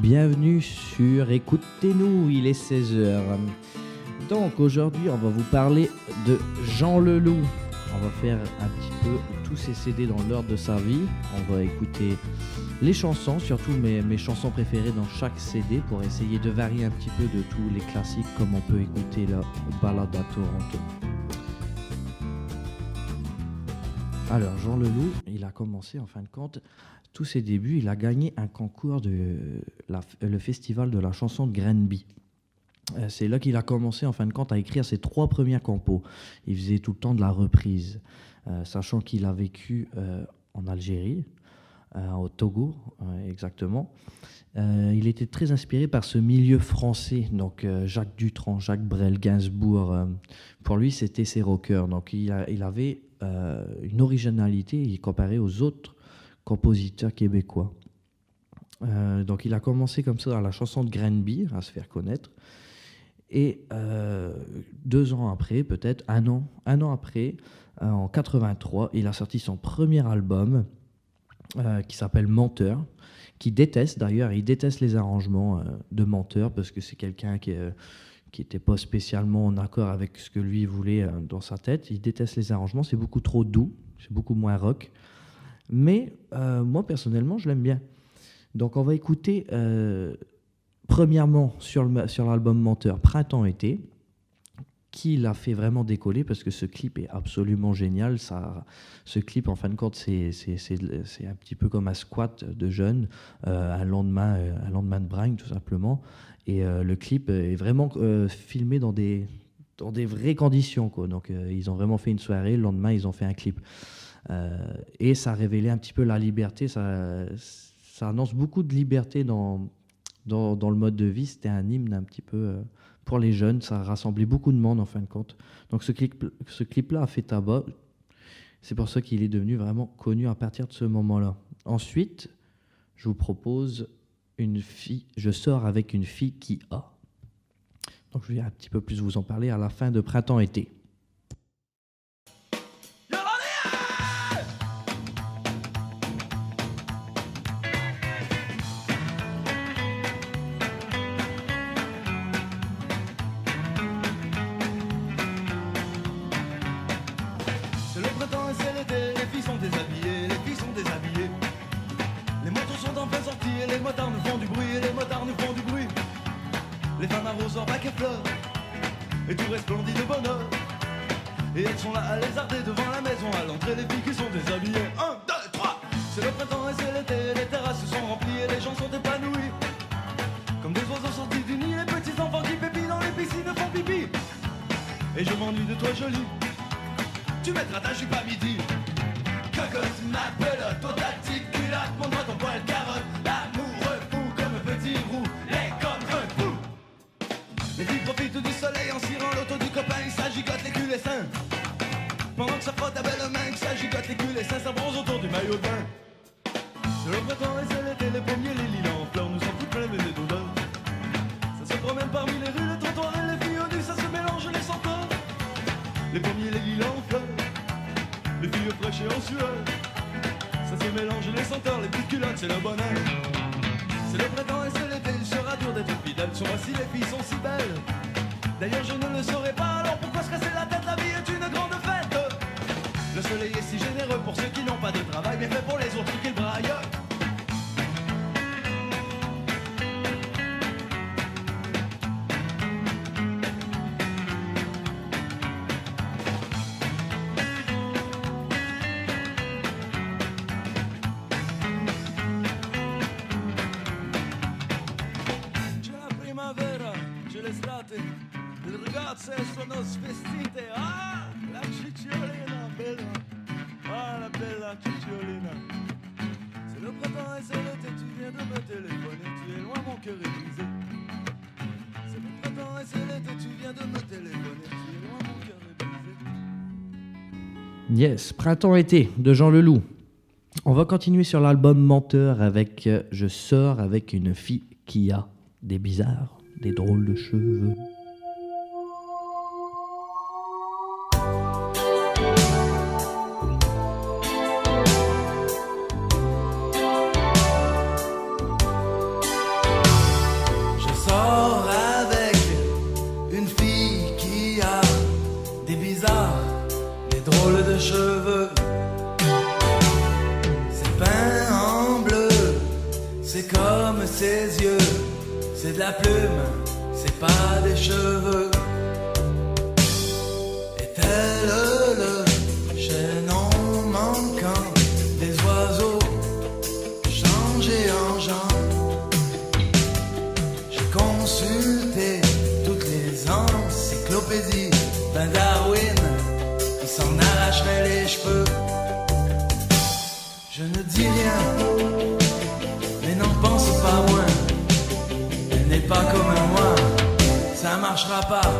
bienvenue sur Écoutez-nous, il est 16h. Donc aujourd'hui on va vous parler de Jean Leloup. On va faire un petit peu tous ses CD dans l'ordre de sa vie. On va écouter les chansons, surtout mes chansons préférées dans chaque CD pour essayer de varier un petit peu de tous les classiques comme on peut écouter la Balade à Toronto. Alors Jean Leloup, il a commencé en fin de compte, tous ses débuts, il a gagné un concours le festival de la chanson de Grenby. C'est là qu'il a commencé en fin de compte à écrire ses 3 premiers compos. Il faisait tout le temps de la reprise, sachant qu'il a vécu en Algérie, au Togo exactement. Il était très inspiré par ce milieu français, donc Jacques Dutronc, Jacques Brel, Gainsbourg. Pour lui, c'était ses rockers. Donc il avait une originalité comparé aux autres compositeurs québécois. Donc il a commencé comme ça dans la chanson de Grenby, à se faire connaître. Et 2 ans après, peut-être un an après, en 83, il a sorti son premier album qui s'appelle Menteur, qu'il déteste d'ailleurs. Il déteste les arrangements de Menteur parce que c'est quelqu'un qui n'était pas spécialement en accord avec ce que lui voulait dans sa tête. Il déteste les arrangements, c'est beaucoup trop doux, c'est beaucoup moins rock. Mais moi, personnellement, je l'aime bien. Donc on va écouter... Premièrement, sur l'album Menteur, Printemps-été, qui l'a fait vraiment décoller parce que ce clip est absolument génial. Ce clip, en fin de compte, c'est un petit peu comme un squat de jeunes, un lendemain de bringue, tout simplement. Et le clip est vraiment filmé dans des vraies conditions, quoi. Donc, ils ont vraiment fait une soirée. Le lendemain, ils ont fait un clip. Et ça a révélé un petit peu la liberté. Ça annonce beaucoup de liberté dans le mode de vie. C'était un hymne un petit peu pour les jeunes. Ça a rassemblé beaucoup de monde en fin de compte. Donc ce clip-là a fait tabac. C'est pour ça qu'il est devenu vraiment connu à partir de ce moment-là. Ensuite, je vous propose Je sors avec une fille qui a. Donc je vais un petit peu plus vous en parler à la fin de Printemps-été. Et tout resplendit de bonheur. Et elles sont là à lézarder devant la maison. À l'entrée, les filles qui sont déshabillées. 1, 2, 3. C'est le printemps et c'est l'été. Les terrasses sont remplies et les gens sont épanouis. Comme des oiseaux sortis du nid. Les petits enfants qui pépient dans les piscines font pipi. Et je m'ennuie de toi jolie. Tu mettras ta jupe à midi. Cocotte, ma pelote, ton ta petite culotte. Montre-moi ton poil carotte. L'amoureux fou comme un petit roux. Les comme un fou. Les filles profitent du soleil en cirant l'auto du copain, ça gigote les culs et seins. Pendant que ça frotte à belle main, que ça gigote les culs et seins, ça bronze autour du maillot de bain. C'est le printemps et c'est l'été, les premiers, les lilas en fleurs, nous sommes toutes pleines de d'odeurs. Ça se promène parmi les rues, les trottoirs et les filles nues, ça se mélange les senteurs. Les premiers, les lilas en fleurs, les filles fraîches et en sueur. Ça se mélange les senteurs, les petites culottes, c'est le bonheur. C'est le printemps et c'est l'été, il sera dur d'être fidèle. Sur si les filles sont si belles. D'ailleurs je ne le saurais pas, alors pourquoi se casser la tête? La vie est une grande fête. Le soleil est si généreux pour ceux qui n'ont pas de travail, mais fait pour les autres qu'ils braillent. Le ragazze sono svestite. Ah, la cicciolina bella. Ah, la bella cicciolina. C'est le printemps et c'est l'été, tu viens de me téléphoner. Tu es loin, mon cœur est brisé. C'est le printemps et c'est l'été, tu viens de me téléphoner. Tu es loin, mon cœur est brisé. Yes, Printemps-été de Jean Leloup. On va continuer sur l'album Menteur avec Je sors avec une fille qui a des bizarres, des drôles de cheveux. cheveux. C'est peint en bleu, c'est comme ses yeux. C'est de la plume, c'est pas des cheveux. Est-elle le chaînon manquant des oiseaux changés en gens? J'ai consulté toutes les encyclopédies d'un Darwin qui s'en arracherait les cheveux. Je ne dis rien, mais n'en pense pas moins. Elle n'est pas comme moi, ça marchera pas.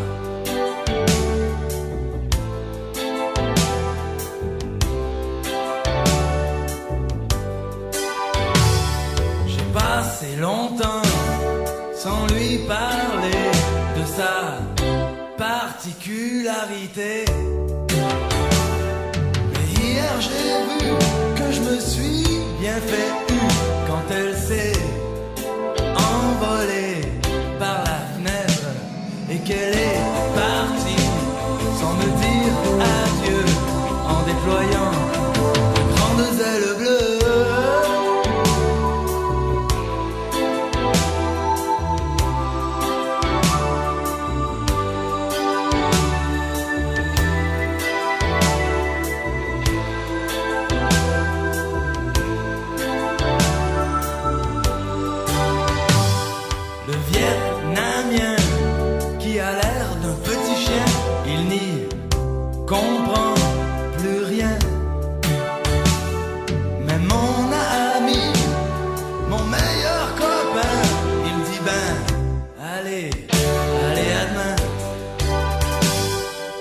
J'ai passé longtemps sans lui parler de sa particularité. Mais hier j'ai vu que je me suis bien fait eu quand elle s'est envolée par la fenêtre et qu'elle est partie sans me dire adieu en déployant de grandes ailes bleues. Comprend plus rien. Mais mon ami, mon meilleur copain, il me dit ben, allez, allez à demain.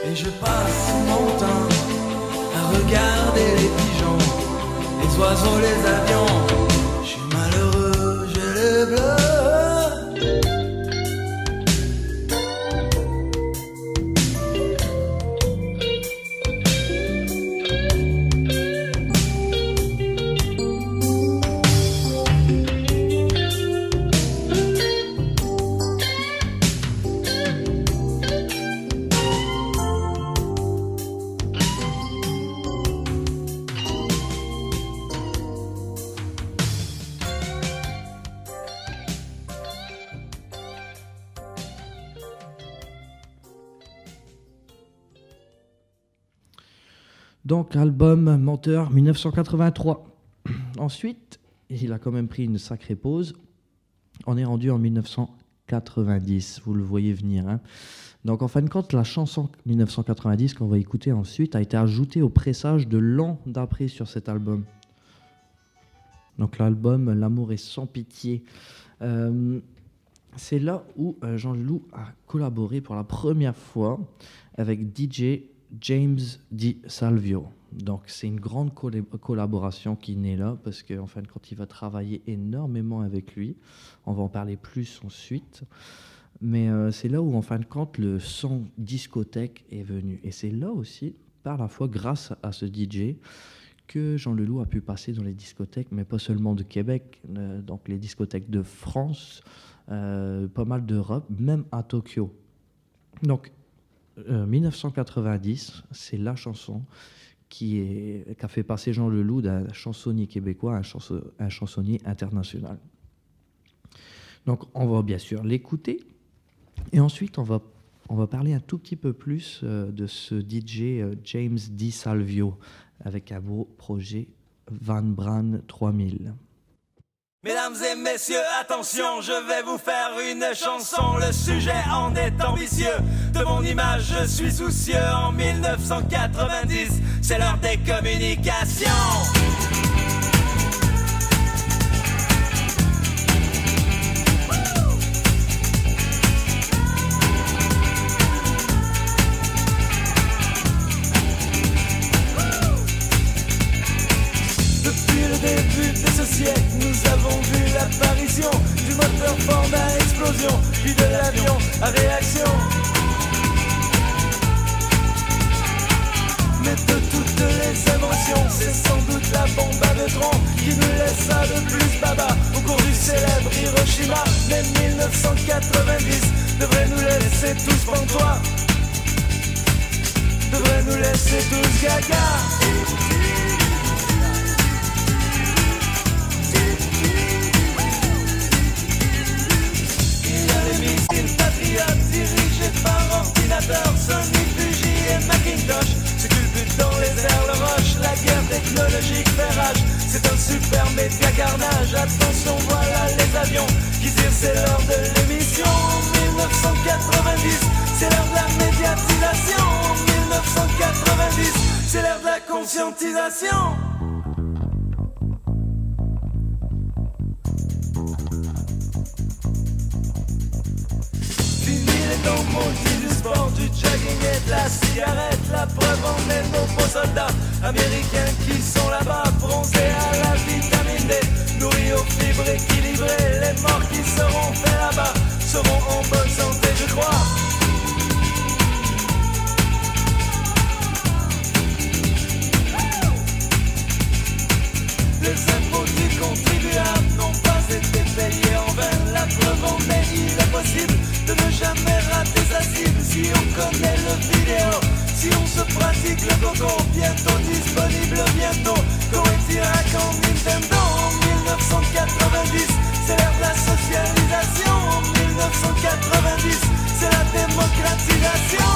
Et je passe mon temps à regarder les pigeons, les oiseaux, les avions. Je suis malheureux, j'ai les bleus. Donc, album Menteur 1983. Ensuite, il a quand même pris une sacrée pause. On est rendu en 1990, vous le voyez venir. Hein. Donc, en fin de compte, la chanson 1990 qu'on va écouter ensuite a été ajoutée au pressage de l'an d'après sur cet album. Donc, l'album L'amour est sans pitié. C'est là où Jean Leloup a collaboré pour la première fois avec DJ James Di Salvio. Donc c'est une grande collaboration qui naît là parce qu'en fin de compte il va travailler énormément avec lui. On va en parler plus ensuite. Mais c'est là où en fin de compte le son discothèque est venu. Et c'est là aussi, par la fois, grâce à ce DJ, que Jean Leloup a pu passer dans les discothèques, mais pas seulement de Québec, donc les discothèques de France, pas mal d'Europe, même à Tokyo. Donc 1990, c'est la chanson qui a fait passer Jean Leloup d'un chansonnier québécois à un chansonnier international. Donc on va bien sûr l'écouter et ensuite on va parler un tout petit peu plus de ce DJ James Di Salvio avec un beau projet Van Bran 3000. Mesdames et messieurs, attention, je vais vous faire une chanson. Le sujet en est ambitieux. De mon image, je suis soucieux. En 1990, c'est l'heure des communications. Nous avons vu l'apparition du moteur fort à explosion, puis de l'avion à réaction. Mais de toutes les inventions, c'est sans doute la bombe à neutrons qui nous laissa le plus baba au cours du célèbre Hiroshima. Mais 1990 devrait nous laisser tous pantois. devrait nous laisser tous gaga. Il y a les missiles patriotes dirigés par ordinateur, Sony, Fuji et Macintosh. Se culbutent dans les airs, le roche, la guerre technologique fait rage. C'est un super média carnage, attention voilà les avions qui tirent, c'est l'heure de l'émission. 1990, c'est l'heure de la médiatisation. 1990, c'est l'heure de la conscientisation. Fini les temps maudits du sport, du jogging et de la cigarette. La preuve en est nos beaux soldats américains qui sont là-bas, bronzés à la vitamine D, nourris aux fibres équilibrées. Les morts qui seront faits là-bas seront en bonne santé, je crois. Les impôts du contribuable n'ont pas été payés en vain. La preuve en est, il est possible de ne jamais rater sa cible. Si on connaît le vidéo, si on se pratique le coco, bientôt disponible, bientôt Koei-Tirac en Nintendo. En 1990, c'est l'ère de la socialisation. En 1990, c'est la démocratisation.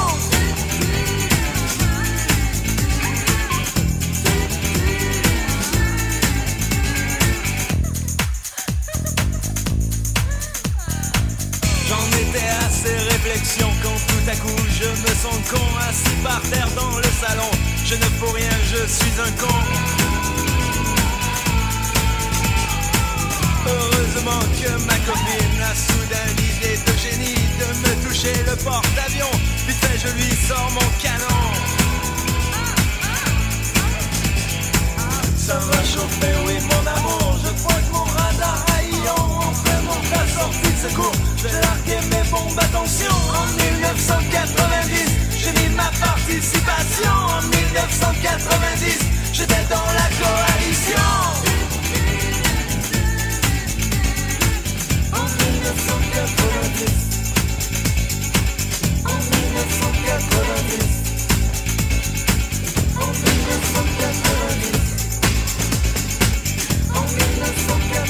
J'en étais à ces réflexions quand tout à coup je me sens con, assis par terre dans le salon. Je ne fous rien, je suis un con. Heureusement que ma copine a soudain l'idée de génie de me toucher le porte-avions. Vite fait, je lui sors mon canon. Ça va chauffer, oui mon amour. Je crois que mon radar haillon en vraiment la sortie de secours. Je vais larguer mes bombes, attention. En 1990, j'ai mis ma participation. En 1990, j'étais dans la coalition. En 1990, en 1990, en 1990, en 1990.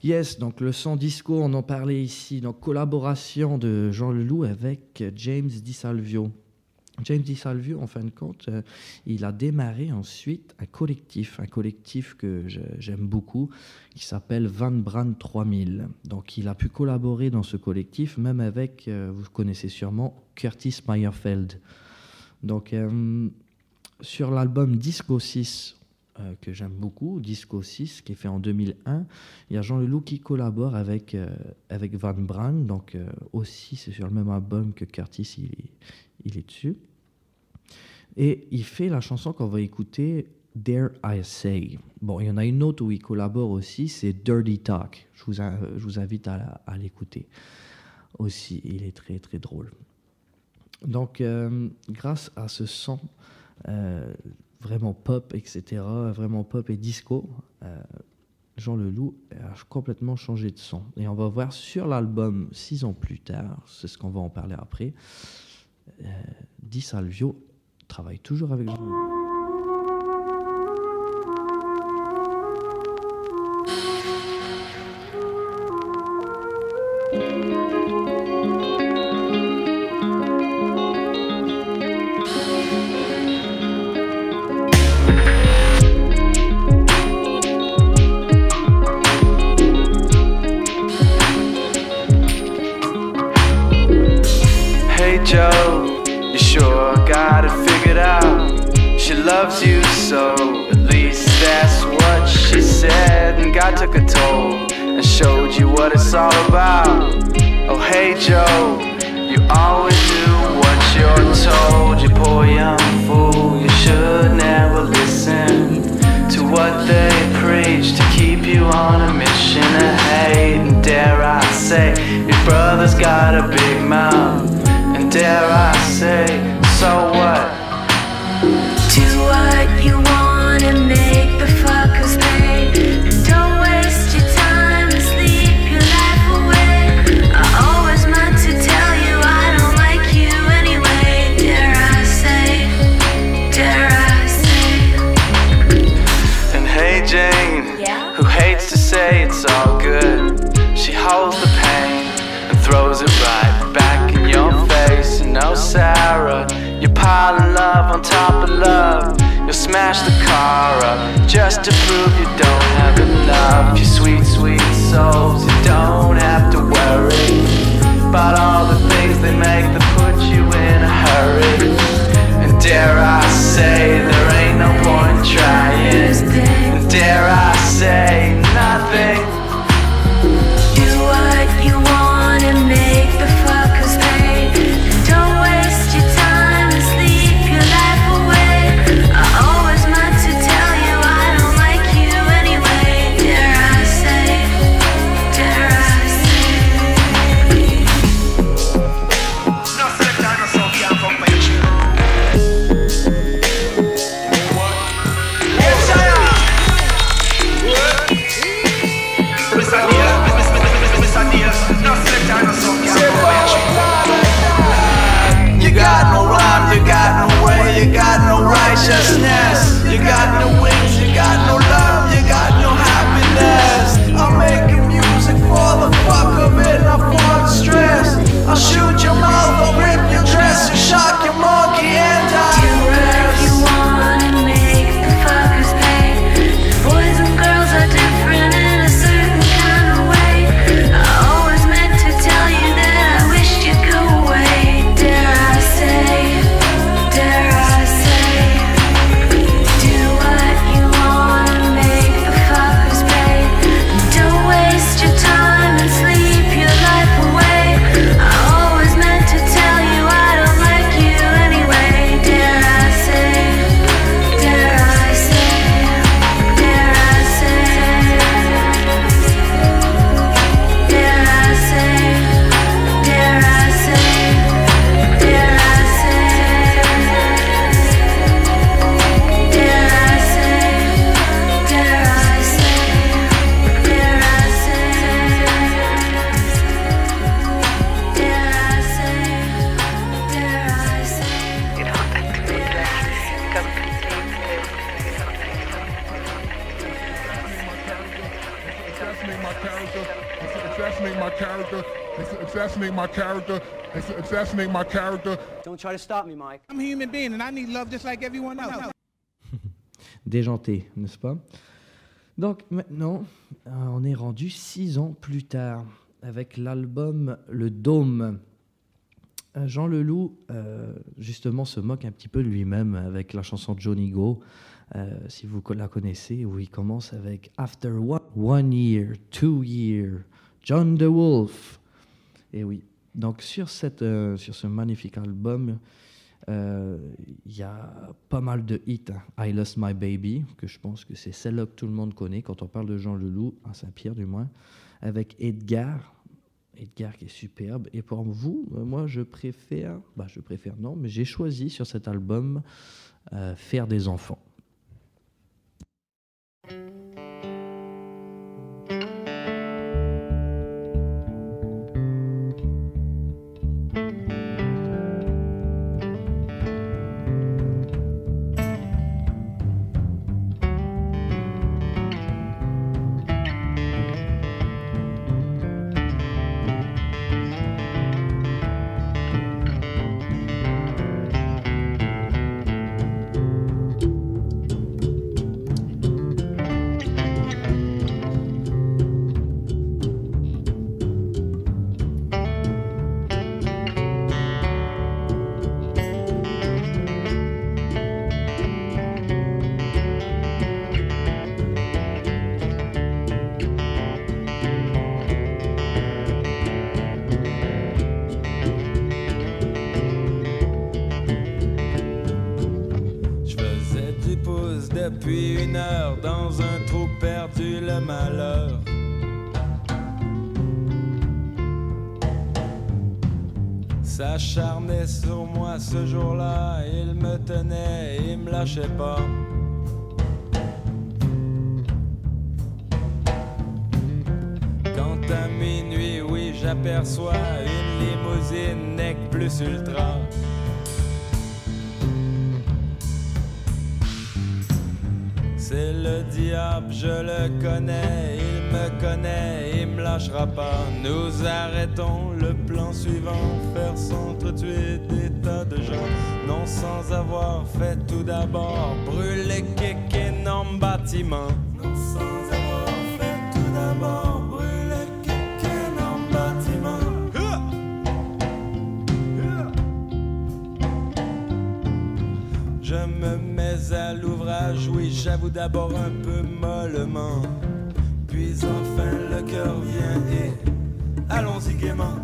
Yes, donc le son disco, on en parlait ici, donc collaboration de Jean Leloup avec James DiSalvio. James DiSalvio, en fin de compte, il a démarré ensuite un collectif que j'aime beaucoup, qui s'appelle Van Brand 3000. Donc il a pu collaborer dans ce collectif, même avec, vous connaissez sûrement, Curtis Mayerfeld. Donc sur l'album Disco 6, que j'aime beaucoup, Disco 6, qui est fait en 2001. Il y a Jean Leloup qui collabore avec Van Brand, donc aussi c'est sur le même album que Curtis, il est dessus. Et il fait la chanson qu'on va écouter Dare I Say. Bon, il y en a une autre où il collabore aussi, c'est Dirty Talk. Je vous invite à l'écouter aussi. Il est très très drôle. Donc, grâce à ce son vraiment pop, etc., vraiment pop et disco, Jean Leloup a complètement changé de son. Et on va voir sur l'album 6 ans plus tard, c'est ce qu'on va en parler après, Di Salvio travaille toujours avec Jean Leloup. Joe, you sure got it figured out. She loves you so, at least that's what she said. And God took a toll and showed you what it's all about. Oh hey Joe, you always do what you're told. You poor young fool, you should never listen to what they preach to keep you on a mission of hate. And dare I say, your brother's got a big mouth. Dare I say, so what? Do what you want and make the fuckers pay. Don't waste your time and sleep your life away. I always meant to tell you I don't like you anyway. Dare I say, dare I say. And hey Jane, who hates to say it's all good, she holds the pain and throws it right back in your face. And oh Sarah, you're piling love on top of love. You'll smash the car up just to prove you don't have enough. You sweet, sweet souls, you don't have to worry about all the things they make that put you in a hurry. And dare I say, there ain't no point trying. And dare I say, nothing. Do what you want and make the fuckers pay. Don't waste your time and sleep your life away. I always meant to tell you I don't like you anyway. Dare I say, dare I say. No select dinosaur can't fuck my chick. Yes, I am. Mr. Deal, Mr. Deal. No select dinosaur can't fuck my chick. You got no rhyme, you got no way, you got no righteousness. You got no wings, you got no love, you got no happiness. I'm making music for the fuck of it, not for the stress. I'll shoot your mouth, I'll rip your dress, you shock your monkey and Do what you want and make the fuckers pay. Boys and girls are different in a certain kind of way. I always meant to tell you that I wished you'd go away. Dare I say, dare I say. Do what you want and make the fuckers pay. Don't waste your time and sleep your life away. I always meant to tell you I don't like you anyway. Dare I say, dare I say, dare I say, dare I say, dare I say, dare I say, dare I say, dare I say, dare I say. You don't have to be like completely Assassinate my character. Assassinate my character. Don't try to stop me, Mike. I'm a human being and I need love just like everyone else. Déjanté, n'est-ce pas? Donc maintenant, on est rendu 6 ans plus tard avec l'album Le Dôme. Jean Leloup, justement, se moque un petit peu de lui-même avec la chanson Johnny Go, si vous la connaissez, où il commence avec After one year, 2 years, John the Wolf. Et oui, donc sur ce magnifique album, Il y a pas mal de hits. I Lost My Baby, que je pense que c'est celle-là que tout le monde connaît quand on parle de Jean Leloup, à Saint-Pierre du moins, avec Edgar qui est superbe. Et pour vous, moi je préfère non, mais j'ai choisi sur cet album Faire des enfants. Depuis 1 heure dans un trou perdu le malheur. S'acharnait sur moi ce jour-là, il me tenait, il me lâchait pas. Quand à minuit, oui, j'aperçois une limousine Nec Plus Ultra. C'est le diable, je le connais, il me connaît, il me lâchera pas. Nous arrêtons le plan suivant, faire s'entretuer des tas de gens. Non sans avoir fait tout d'abord brûler quelques énormes bâtiments. Non sans avoir fait tout d'abord brûler quelques énormes bâtiments. Je me mets à l'ouvrage, oui, j'avoue d'abord un peu mollement. Puis enfin le cœur vient et allons-y gaiement.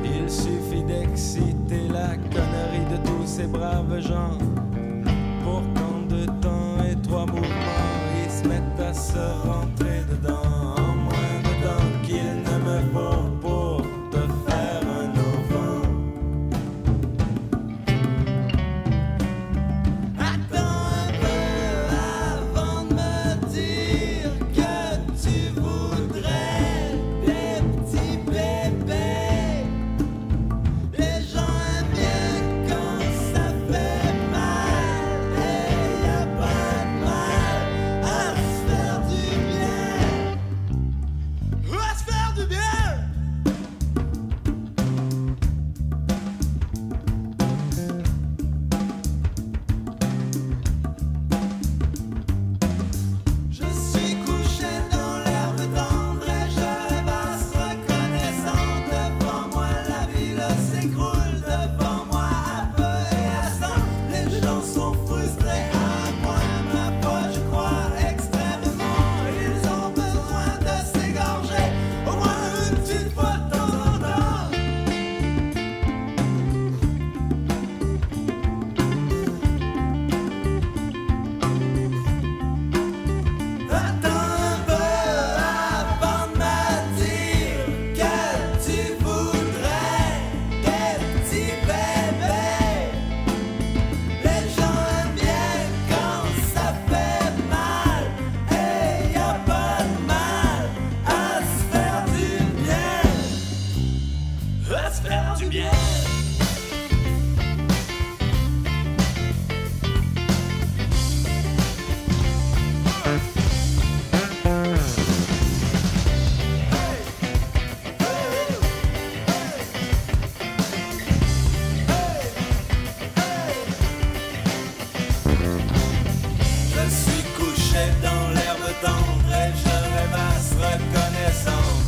Il suffit d'exciter la connerie de tous ces braves gens pour qu'en 2 temps et 3 mouvements ils se mettent à se rentrer dedans. En moins de temps qu'il ne me faut pour te faire un enfant.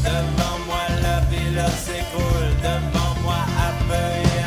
Devant moi la ville s'écroule, devant moi à feuille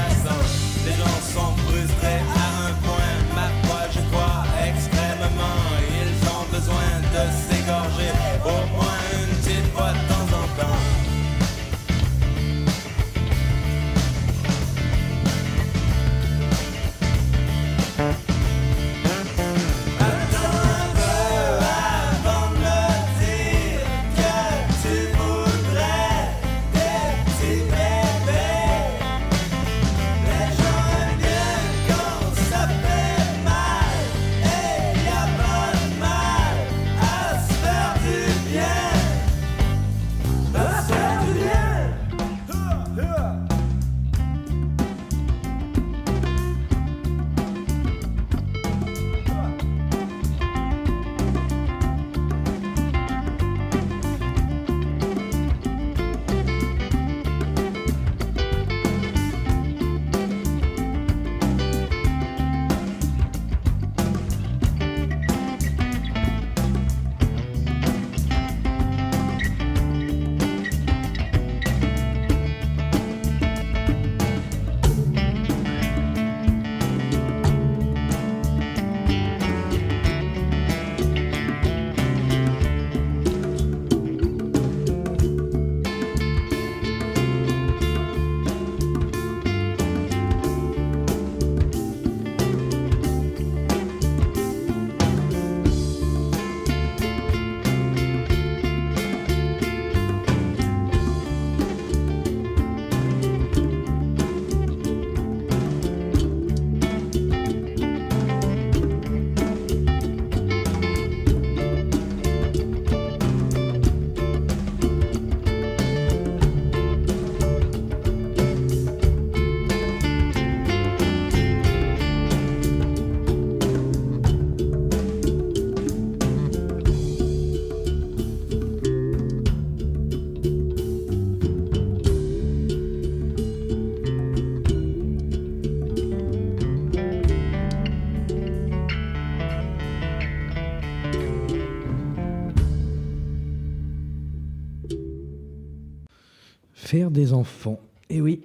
faire des enfants. Et oui.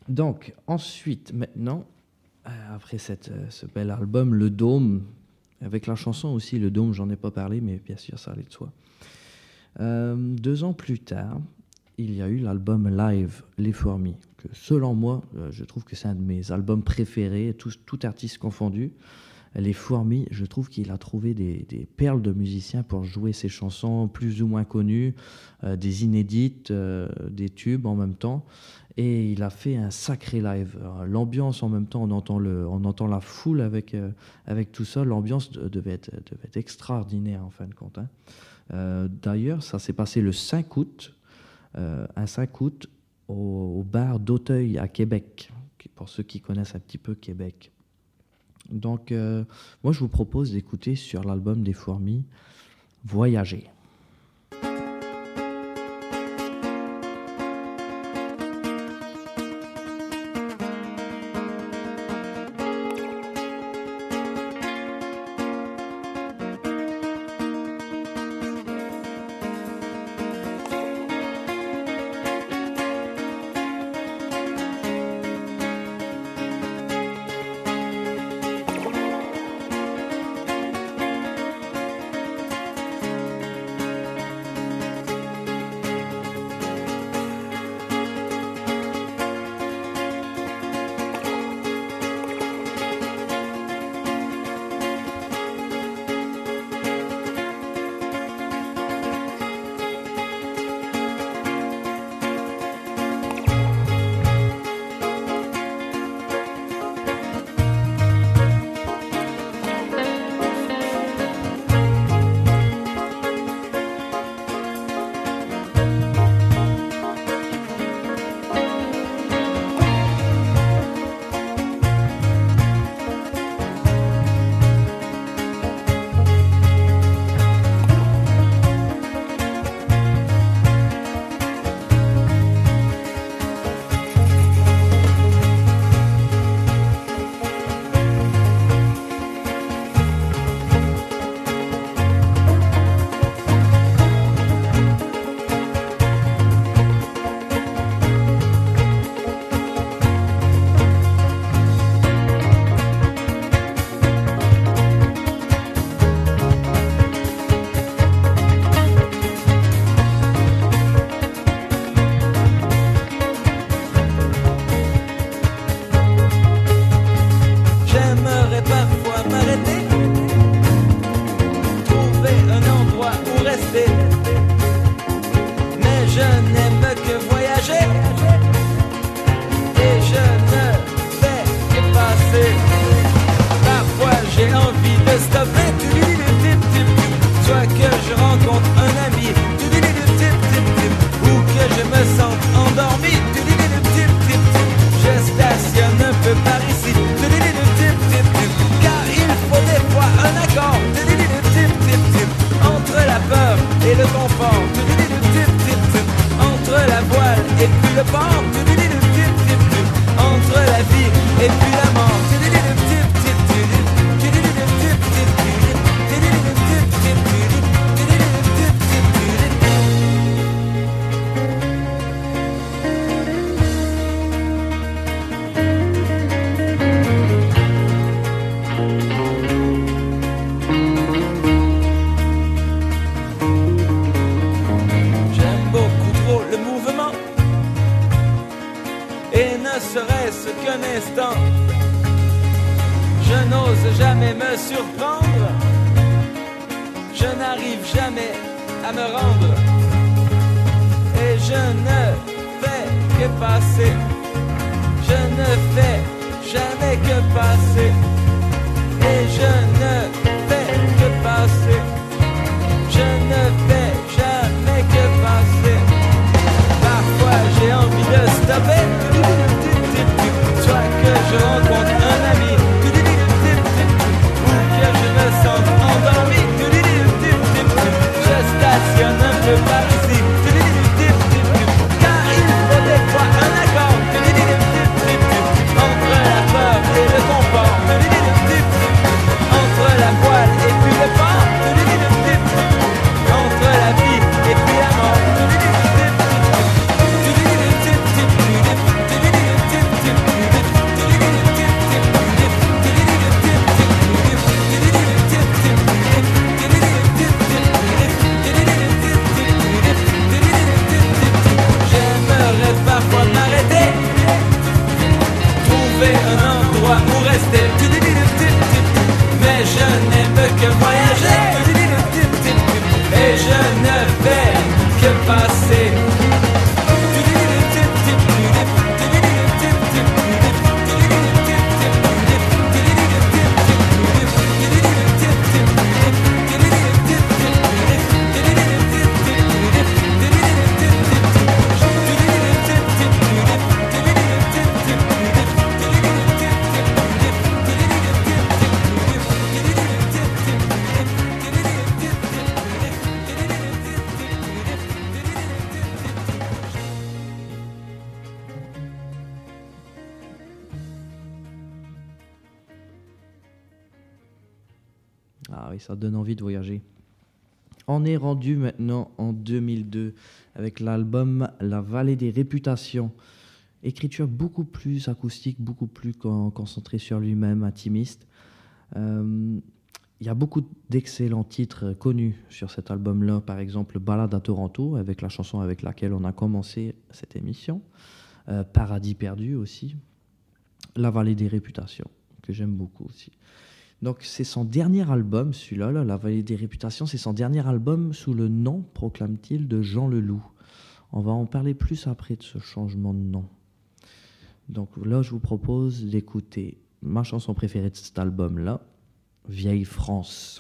Donc, ensuite, maintenant, après ce bel album, Le Dôme, avec la chanson aussi, Le Dôme, j'en ai pas parlé, mais bien sûr, ça allait de soi. 2 ans plus tard, il y a eu l'album live Les Fourmis, que selon moi, je trouve que c'est un de mes albums préférés, tout artiste confondu. Les Fourmis, je trouve qu'il a trouvé des perles de musiciens pour jouer ses chansons plus ou moins connues, des inédites, des tubes en même temps. Et il a fait un sacré live. L'ambiance en même temps, on entend la foule avec tout ça. L'ambiance devait être extraordinaire en fin de compte. D'ailleurs, ça s'est passé le 5 août, un 5 août au bar d'Auteuil à Québec, pour ceux qui connaissent un petit peu Québec. Donc, moi, je vous propose d'écouter sur l'album des Fourmis, Voyager. Entre la voile et puis le port, entre Ah oui, ça donne envie de voyager. On est rendu maintenant en 2002 avec l'album La Vallée des Réputations. Écriture beaucoup plus acoustique, beaucoup plus concentrée sur lui-même, intimiste. Il y a beaucoup d'excellents titres connus sur cet album-là. Par exemple, Balade à Toronto, avec la chanson avec laquelle on a commencé cette émission. Paradis perdu aussi. La Vallée des Réputations, que j'aime beaucoup aussi. Donc c'est son dernier album, celui-là, là, La Vallée des Réputations, c'est son dernier album sous le nom, proclame-t-il, de Jean Leloup. On va en parler plus après de ce changement de nom. Donc là, je vous propose d'écouter ma chanson préférée de cet album-là, Vieille France.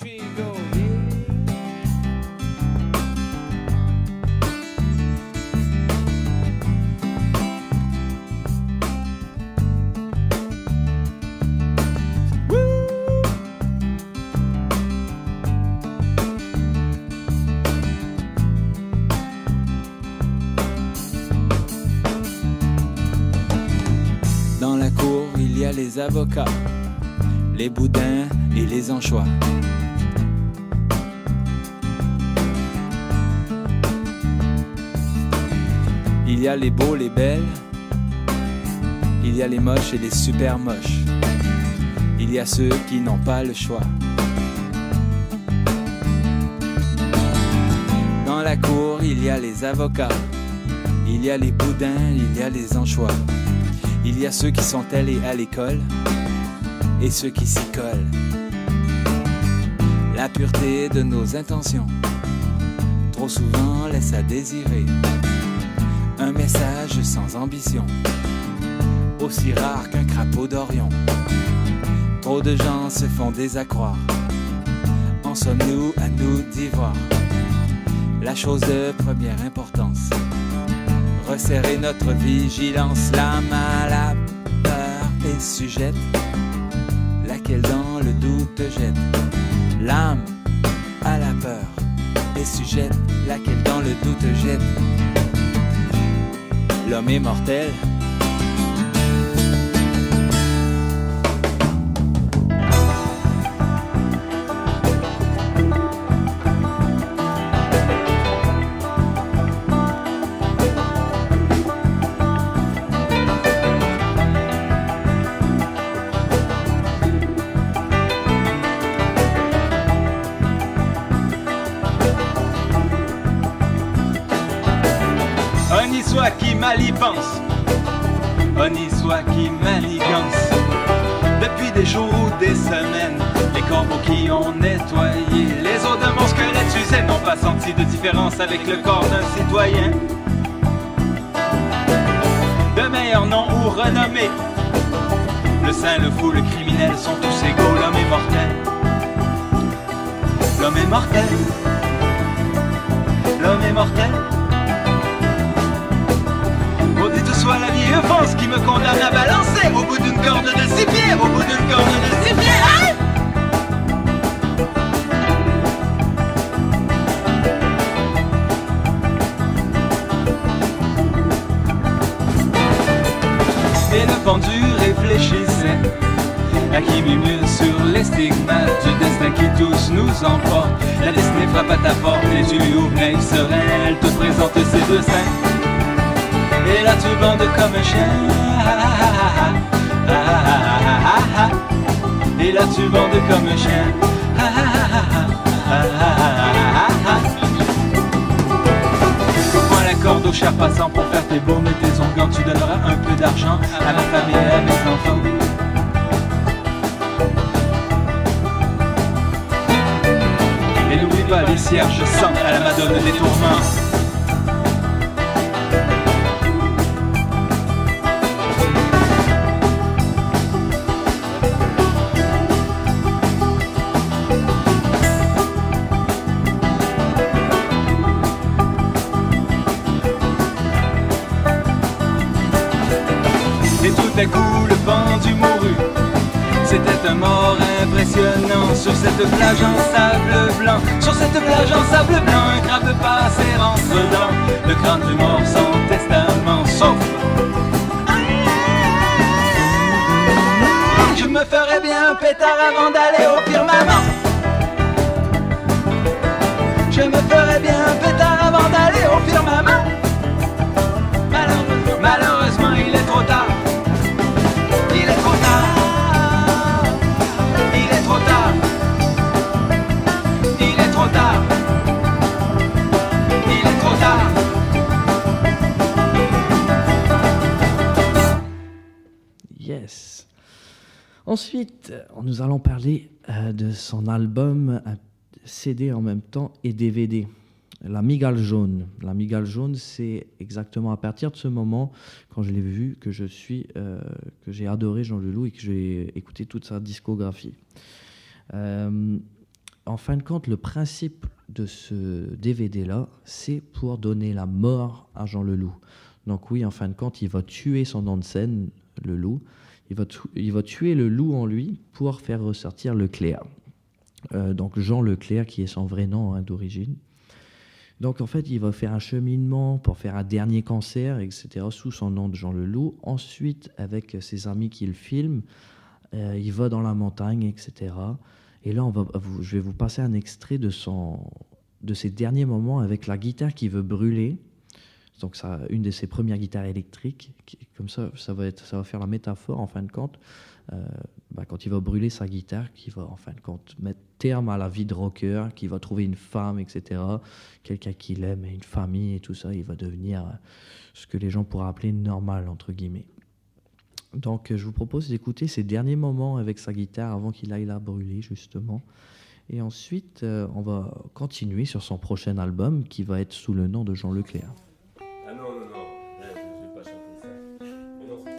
Dans la cour, il y a les avocats, les boudins et les anchois. Il y a les beaux, les belles, il y a les moches et les super moches. Il y a ceux qui n'ont pas le choix. Dans la cour, il y a les avocats, il y a les boudins, il y a les anchois. Il y a ceux qui sont allés à l'école et ceux qui s'y collent. La pureté de nos intentions trop souvent laisse à désirer. Un message sans ambition, aussi rare qu'un crapaud d'Orion. Trop de gens se font désaccroire. En sommes-nous à nous d'y voir la chose de première importance? Resserrer notre vigilance. L'âme à la peur est sujette, laquelle dans le doute jette. L'âme à la peur est sujette, laquelle dans le doute jette. L'homme est mortel. Soit qui mal y pense, on y soit qui manigance. Depuis des jours ou des semaines, les corbeaux qui ont nettoyé les os de mon squelette usé n'ont pas senti de différence avec le corps d'un citoyen. De meilleurs noms ou renommés, le saint, le fou, le criminel sont tous égaux. L'homme est mortel. L'homme est mortel. L'homme est mortel. Maudite soit la vieille France qui me condamne à balancer au bout d'une corde de 6 pieds, au bout d'une corde de 6 pieds. Aïe! Et le pendu réfléchissait à qui murmure sur les stigmates du destin qui tous nous emporte. La destinée frappe à ta porte et tu lui ouvres naïf serein. Elle te présente ses deux seins. Et là tu bandes comme un chien. Et là tu bandes comme un chien. Coupe-moi la corde au cher passant pour faire tes baumes et tes onguents. Tu donneras un peu d'argent à ma famille et à mes enfants. Et n'oublie pas les cierges sentent à la Madone des tourments. Tout à coup le pendu mourut. C'était un mort impressionnant. Sur cette plage en sable blanc, sur cette plage en sable blanc, un crabe de passer entre dans le crâne du mort sans testament. Sauf je me ferais bien un pétard avant d'aller au firmament. je me ferais bien un pétard avant d'aller au firmament. Malheureusement, il est trop tard. Il est trop tard. Il est trop tard. Il est trop tard. Il est trop tard. Yes. Ensuite, nous allons parler de son album CD en même temps et DVD. La Migale Jaune. La Migale Jaune, c'est exactement à partir de ce moment, quand je l'ai vu, que j'ai adoré Jean Leloup et que j'ai écouté toute sa discographie. En fin de compte, le principe de ce DVD-là, c'est pour donner la mort à Jean Leloup. Donc oui, en fin de compte, il va tuer son nom de scène, le loup. Il va tuer le loup en lui pour faire ressortir Leclerc. Donc Jean Leclerc, qui est son vrai nom d'origine. Donc en fait, il va faire un cheminement pour faire un dernier concert, etc., sous son nom de Jean Leloup. Ensuite, avec ses amis qui le filment, il va dans la montagne, etc. Et là, je vais vous passer un extrait de ses derniers moments avec la guitare qui veut brûler. Donc ça, une de ses premières guitares électriques, comme ça va faire la métaphore en fin de compte, quand il va brûler sa guitare, qui va en fin de compte mettre terme à la vie de rocker, qui va trouver une femme, etc., quelqu'un qu'il aime, et une famille et tout ça, il va devenir ce que les gens pourraient appeler normal, entre guillemets. Donc je vous propose d'écouter ses derniers moments avec sa guitare avant qu'il aille la brûler, justement. Et ensuite, on va continuer sur son prochain album, qui va être sous le nom de Jean Leclerc. Ah non, là, je vais pas chanter ça. Mais non, c'est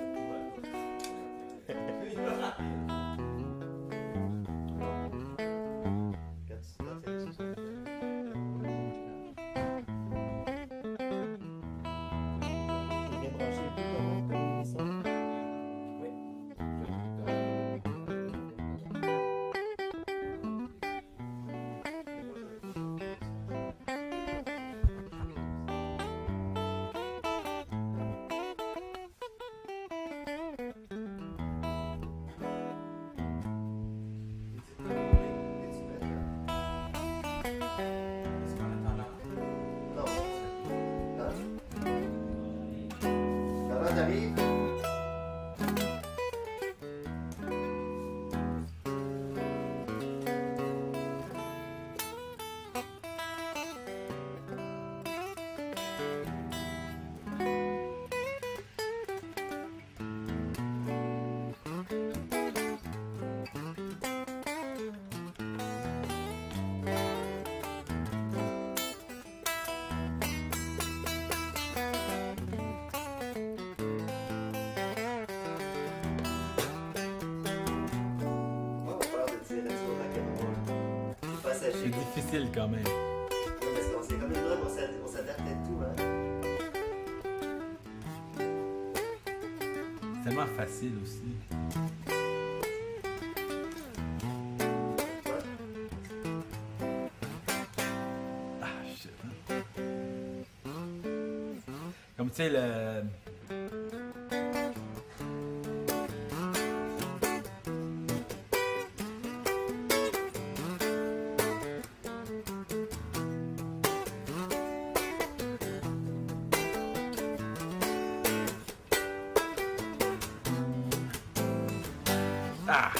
C'est difficile quand même. Parce qu'on c'est comme une drogue, on s'adapte à tout, hein. C'est tellement facile aussi. Ah, shit. Comme tu sais, le... Ah!